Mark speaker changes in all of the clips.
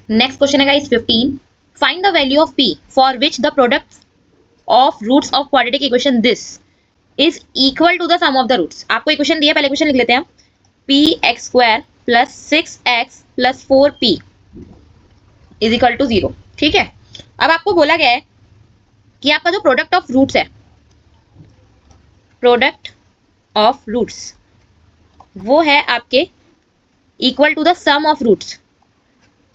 Speaker 1: Next question है guys 15, find the value of p for which the product of roots of quadratic equation this is equal to the sum of the roots. आपको equation दिया, पहले equation लिख लेते हैं हम। P X square plus 6x plus 4p is equal to 0। ठीक है, अब आपको बोला गया है कि आपका जो प्रोडक्ट ऑफ रूट्स है, प्रोडक्ट ऑफ रूट्स वो है आपके equal to the sum of roots,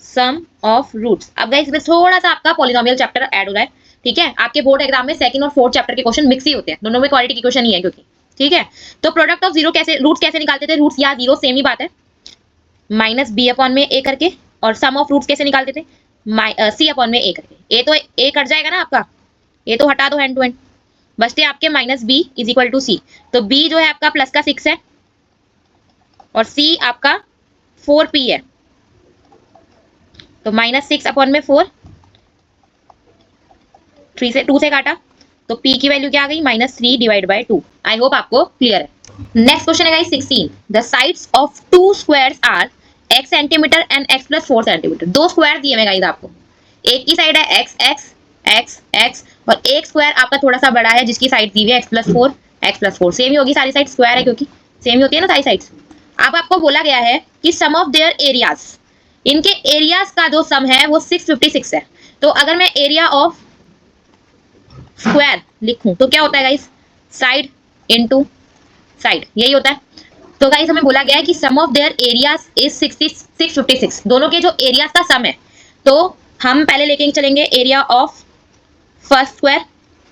Speaker 1: sum of roots. अब गाइस इसमें थोड़ा सा आपका पॉलिनोमियल चैप्टर ऐड हो रहा है। ठीक है, आपके बोर्ड एग्जाम में सेकंड और फोर्थ चैप्टर के क्वेश्चन मिक्स ही होते हैं, दोनों में क्वाड्रेटिक इक्वेशन ही है क्योंकि। ठीक है, तो प्रोडक्ट ऑफ जीरो कैसे, रूट्स कैसे निकालते थे, रूट्स या जीरो सेम ही बात है, माइनस बी अपॉन में ए करके। और सम ऑफ रूट्स कैसे निकालते थे, सी अपॉन में ए करके। ए तो ए कट जाएगा ना आपका, ए तो हटा दो हैंड टू हैंड, बचते आपके minus B is equal to C. तो बी जो है आपका प्लस का 6 है और सी आपका 4p है, तो माइनस 6 अपॉन में 4, 3 से 2 से काटा तो p की वैल्यू क्या आ गई, -3 डिवाइड बाय 2। आई होप आपको क्लियर है। नेक्स्ट क्वेश्चन है guys 16, the sides of two squares are x centimetre and x plus 4 centimetre. दो स्क्वायर दिए हुए गाइस आपको, एक की साइड है x x x x और एक स्क्वायर आपका थोड़ा सा बड़ा है जिसकी साइड दी हुई है x प्लस 4। सेम ही होगी सारी साइड, स्क्वायर है क्योंकि सेम ही होती है ना सारी साइड्स। अब आपको बोला गया है कि सम ऑफ देयर एरियाज, इनके एरियाज का जो सम है वो 656 है। तो अगर मैं एरिया ऑफ स्क्वायर लिखूं तो क्या होता है गाइस, साइड इनटू साइड, यही होता है। तो गाइस हमें बोला गया है कि सम ऑफ देयर एरियाज इज 656, दोनों के जो एरियाज का सम है। तो हम पहले लेके चलेंगे एरिया ऑफ फर्स्ट स्क्वायर,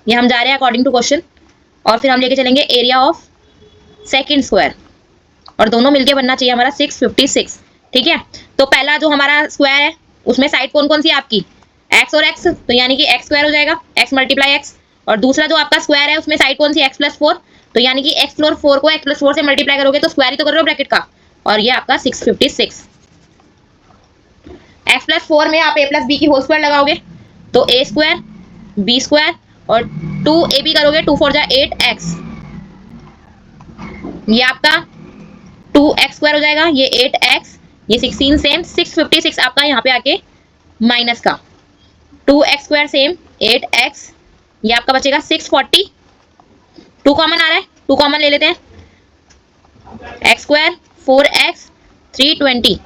Speaker 1: ये हम जा रहे हैं अकॉर्डिंग टू क्वेश्चन, और फिर हम लेके चलेंगे एरिया ऑफ सेकंड स्क्वायर, और दोनों मिलके बनना चाहिए हमारा 656। ठीक है, तो पहला जो हमारा स्क्वायर है उसमें साइड कौन कौन सी है आपकी, x और x, तो यानी कि x स्क्वायर हो जाएगा, x मल्टीप्लाई x। और दूसरा जो आपका स्क्वायर है उसमें साइड कौन सी, x प्लस 4, तो यानी कि x प्लस 4 को x प्लस 4 से मल्टीप्लाई करोगे तो स्क्वायर ही तो कर रहे हो ब्रैकेट का, और ये आपका 656। x प्लस 4 में आप a प्लस बी की होल स्क्वायर लगाओगे तो a स्क्वायर b स्क्वायर और 2ab करोगे, 2 4 जा 8x, ये आपका 2x स्क्वायर हो जाएगा, ये 8x, ये 16 सेम 656 आपका यहाँ पे आके माइनस का 2x स्क्वायर सेम 8x, ये आपका बचेगा 640, 2 कॉमन आ रहा है, 2 कॉमन ले लेते हैं, x स्क्वायर 4x 320,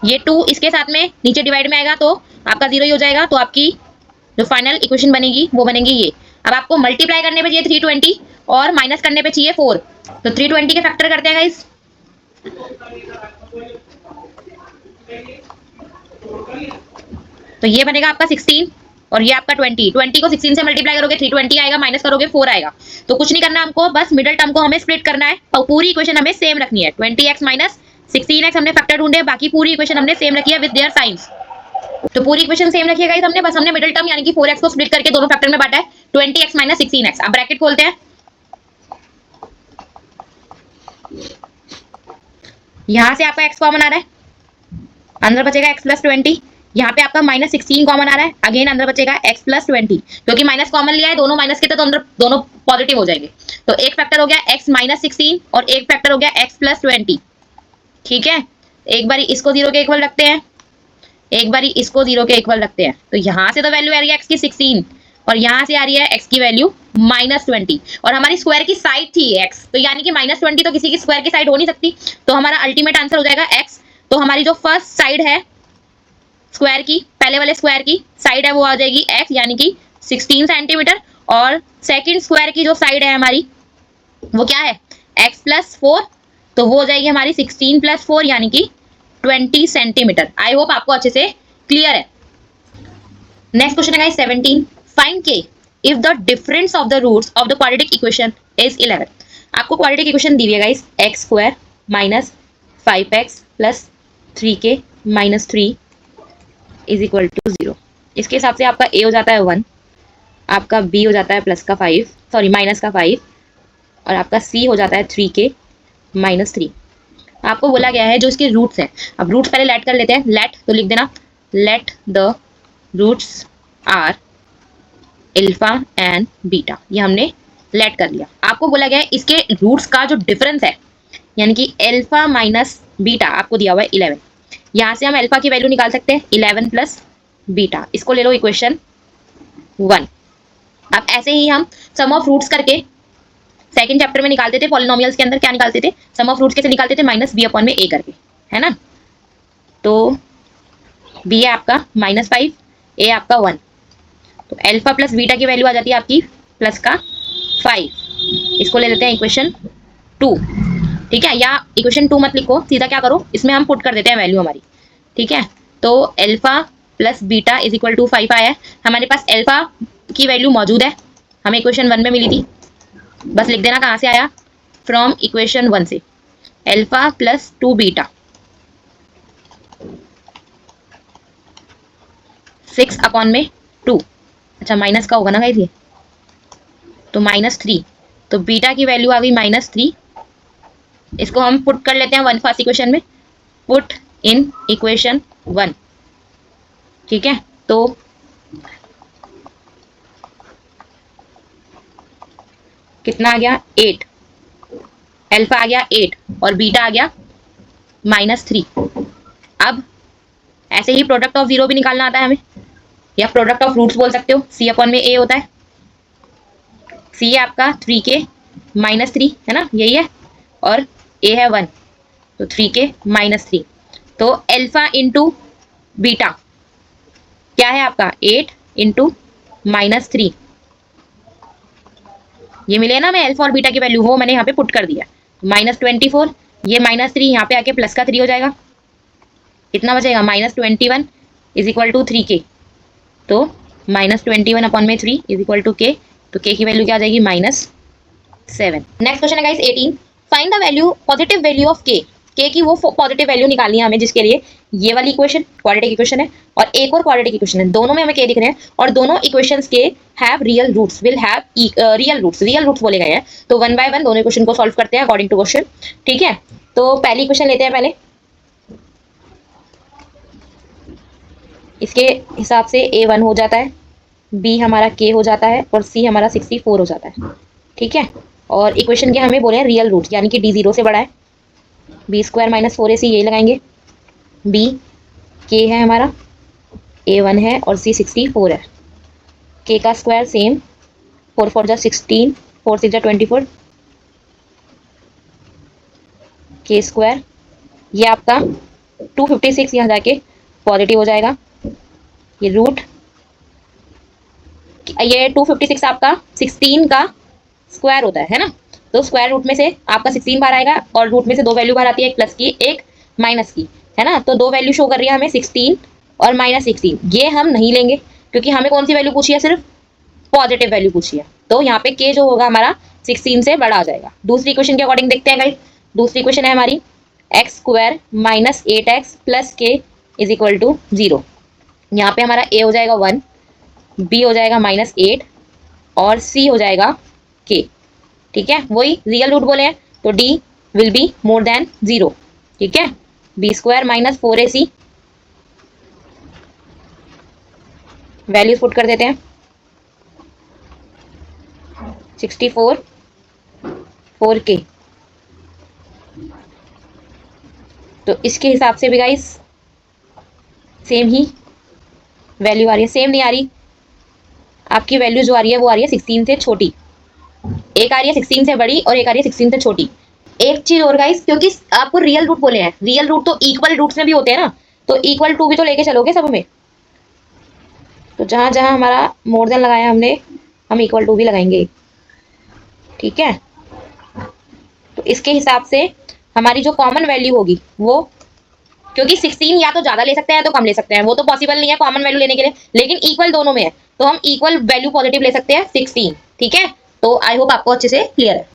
Speaker 1: ये 2 इसके साथ में नीचे डिवाइड में आएगा तो आपका 0 ही हो जाएगा। तो आपकी जो फाइनल इक्वेशन बनेगी वो बनेगी ये। अब आपको मल्टीप्लाई करने पे चाहिए 320 और माइनस करने पे चाहिए 4, तो 320 के फैक्टर करते हैं गाइस, तो ये बनेगा आपका 16 और ये आपका 20 को 16 से मल्टीप्लाई करोगे 320 आएगा, माइनस करोगे 4 आएगा। तो कुछ नहीं करना हमको, बस मिडिल टर्म को हमें स्प्लिट करना है और पूरी इक्वेशन हमें सेम रखनी है। 20x माइनस 16x हमने फैक्टर ढूंढे, बाकी पूरी इक्वेशन हमने सेम रखी है विद देयर साइंस। तो पूरी इक्वेशन सेम रखी है गाइस हमने, बस हमने मिडिल टर्म यानी कि 4x को स्प्लिट करके दोनों फैक्टर में बांटा है, 20x माइनस 16x। अब ब्रैकेट खोलते हैं, यहां से आपका x कॉमन आ रहा है, अंदर बचेगा x प्लस 20, यहाँ पे आपका माइनस 16 कॉमन आ रहा है, अगेन अंदर बचेगा x प्लस 20, क्योंकि माइनस कॉमन लिया है, दोनों माइनस के थे तो अंदर दोनों पॉजिटिव हो जाएंगे। तो एक फैक्टर हो गया x माइनस 16 और एक फैक्टर हो गया x प्लस 20। ठीक है, एक बारी इसको 0 के इक्वल रखते हैं, एक बारी इसको 0 के इक्वल रखते हैं, तो यहाँ से तो वैल्यू आ रही है x की 16 और यहाँ से आ रही है x की वैल्यू -20, और हमारी स्क्वायर की साइड थी x, तो यानी कि -20 तो किसी की स्क्वायर की साइड हो नहीं सकती, तो हमारा अल्टीमेट आंसर हो जाएगा x। तो हमारी जो फर्स्ट साइड है स्क्वायर की, पहले वाले स्क्वायर की साइड है वो आ जाएगी x यानी कि 16 सेंटीमीटर, और सेकंड स्क्वायर की जो साइड है हमारी वो क्या है x प्लस 4, तो वो हो जाएगी हमारी 16 प्लस 4 यानी कि 20 सेंटीमीटर। आई होप आपको अच्छे से क्लियर है। नेक्स्ट क्वेश्चन है guys 17, find k if the difference of the roots of the quadratic equation is 11। आपको क्वाड्रेटिक इक्वेशन दी हुई है guys, x square minus 5x plus 3k minus 3 is equal to 0। इसके हिसाब से आपका a हो जाता है 1, आपका b हो जाता है प्लस का 5, सॉरी माइनस का 5, और आपका c हो जाता है 3k माइनस 3। आपको बोला गया है जो इसके रूट्स हैं, अब रूट्स पहले लेट कर लेते हैं, लेट तो लिख देना, let the roots are alpha and beta, ये हमने लेट कर लिया। आपको बोला गया है इसके रूट्स का जो डिफरेंस है, यानी कि अल्फा माइनस बीटा आपको दिया हुआ है 11, यहाँ से हम अल्फा की वैल्यू निकाल सकते हैं 11 प्लस बीटा, इसको ले लो इक्वेशन 1। अब ऐसे ही हम सम ऑफ रूट्स करके सेकंड चैप्टर में निकालते थे, पॉलिनोमियल्स के अंदर क्या निकालते थे, सम ऑफ रूट्स कैसे निकालते थे, माइनस बी अपॉन में ए करके, है ना। तो बी है आपका -5, ए आपका 1, तो अल्फा प्लस बीटा की वैल्यू आ जाती है आपकी प्लस का 5, इसको ले लेते हैं इक्वेशन 2, ठीक है। या इक्वेशन 2 मत लिखो, सीधा क्या करो, इसमें हम पुट कर देते हैं वैल्यू हमारी, ठीक है। तो alpha plus beta is equal to 5 आया है, हमारे पास अल्फा की वैल्यू मौजूद है, हमें इक्वेशन 1 में मिली थी, बस लिख देना कहाँ से आया, फ्रॉम इक्वेशन 1 से, अल्फा प्लस 2 बीटा 6 अपॉन में 2, अच्छा माइनस का होगा ना गाइस ये, तो -3, तो बीटा की वैल्यू आ गई -3, इसको हम पुट कर लेते हैं 1 फर्स्ट इक्वेशन में, पुट इन इक्वेशन 1, ठीक है। तो कितना आ गया 8, अल्फा आ गया 8 और बीटा आ गया -3। अब ऐसे ही प्रोडक्ट ऑफ जीरो भी निकालना आता है हमें, या प्रोडक्ट ऑफ रूट्स बोल सकते हो, सी अपॉन में ए होता है, सी है आपका 3k -3, है ना, यही है, और ए है 1, तो 3k -3, तो अल्फा इंटू बीटा क्या है आपका 8 इंटू -3, ये मिले ना, मैं अल्फा और बीटा की वैल्यू वो मैंने यहाँ पे पुट कर दिया, -24, ये -3 यहाँ पे आके प्लस का 3 हो जाएगा, कितना बचेगा -21 इज इक्वल टू 3k, तो -21 अपॉन में 3 इज इक्वल टू k, तो k की वैल्यू क्या आ जाएगी -7। नेक्स्ट क्वेश्चन है guys 18, find the value positive value of k, k की वो पॉजिटिव वैल्यू निकालनी है हमें, जिसके लिए ये वाली इक्वेशन क्वाड्रेटिक इक्वेशन है और एक और क्वाड्रेटिक इक्वेशन है, दोनों में हमें k दिख रहे हैं और दोनों इक्वेशंस के have real roots, will have real roots बोले गए हैं, तो 1 बाय 1 दोनों इक्वेशन को सॉल्व करते हैं अकॉर्डिंग टू क्वेश्चन, ठीक है। तो पहली इक्वेशन लेते हैं पहले, इसके हिसाब से a1 हो जाता है, b हमारा k हो जाता है और c हमारा 64 हो जाता है, ठीक है। और इक्वेशन के हमें बोले हैं रियल रूट, यानी कि d 0 से बड़ा है, b² - 4ac ये लगाएंगे, b k है हमारा, a1 है और c 64 है, k का स्क्वायर सेम, 4 4 जा 16, 4 6 जा 24, k स्क्वायर, ये आपका 256 यहाँ जाके पॉजिटिव हो जाएगा, ये रूट, ये 256 आपका 16 का स्क्वायर होता है ना, तो स्क्वायर रूट में से आपका 16 बार आएगा और रूट में से दो वैल्यू बाहर आती है, एक प्लस की एक माइनस की, है ना, तो दो वैल्यू शो कर रही है हमें 16 और -16, ये हम नहीं लेंगे क्योंकि हमें कौन सी वैल्यू पूछी है, सिर्फ पॉजिटिव वैल्यू पूछी है, तो यहाँ पे k जो होगा हमारा 16 से बड़ा आ जाएगा। दूसरी इक्वेशन के अकॉर्डिंग देखते हैं गाइस, दूसरी इक्वेशन है हमारी x² - 8x + k is equal to 0, यहाँ पे हमारा a हो जाएगा 1, b हो जाएगा -8 और c हो जाएगा k, ठीक है, वही रियल रूट बोले हैं, तो d will be more than 0, ठीक है। b² - 4ac वैल्यूज पुट कर देते हैं, 64 4k, तो इसके हिसाब से भी गाइस सेम ही वैल्यू आ रही है, सेम नहीं आ रही, आपकी वैल्यू जो आ रही है वो आ रही है 16 से छोटी, एक आ रही है 16 से बड़ी और एक आ रही है 16 से छोटी। एक चीज और गाइस, क्योंकि आपको रियल रूट बोले हैं, रियल रूट तो इक्वल रूट्स में भी होते हैं ना, तो इक्वल टू भी तो लेके चलोगे सब में, तो जहां जहां हमारा मोर देन लगाया हमने, हम इक्वल टू भी लगाएंगे, ठीक है। तो इसके हिसाब से हमारी जो कॉमन वैल्यू होगी वो, क्योंकि 16 या तो ज्यादा ले सकते हैं तो कम ले सकते हैं, वो तो पॉसिबल नहीं है कॉमन वैल्यू लेने के लिए, लेकिन इक्वल दोनों में है, तो हम इक्वल वैल्यू पॉजिटिव ले सकते हैं 16, ठीक है। तो आई होप आपको अच्छे से क्लियर है।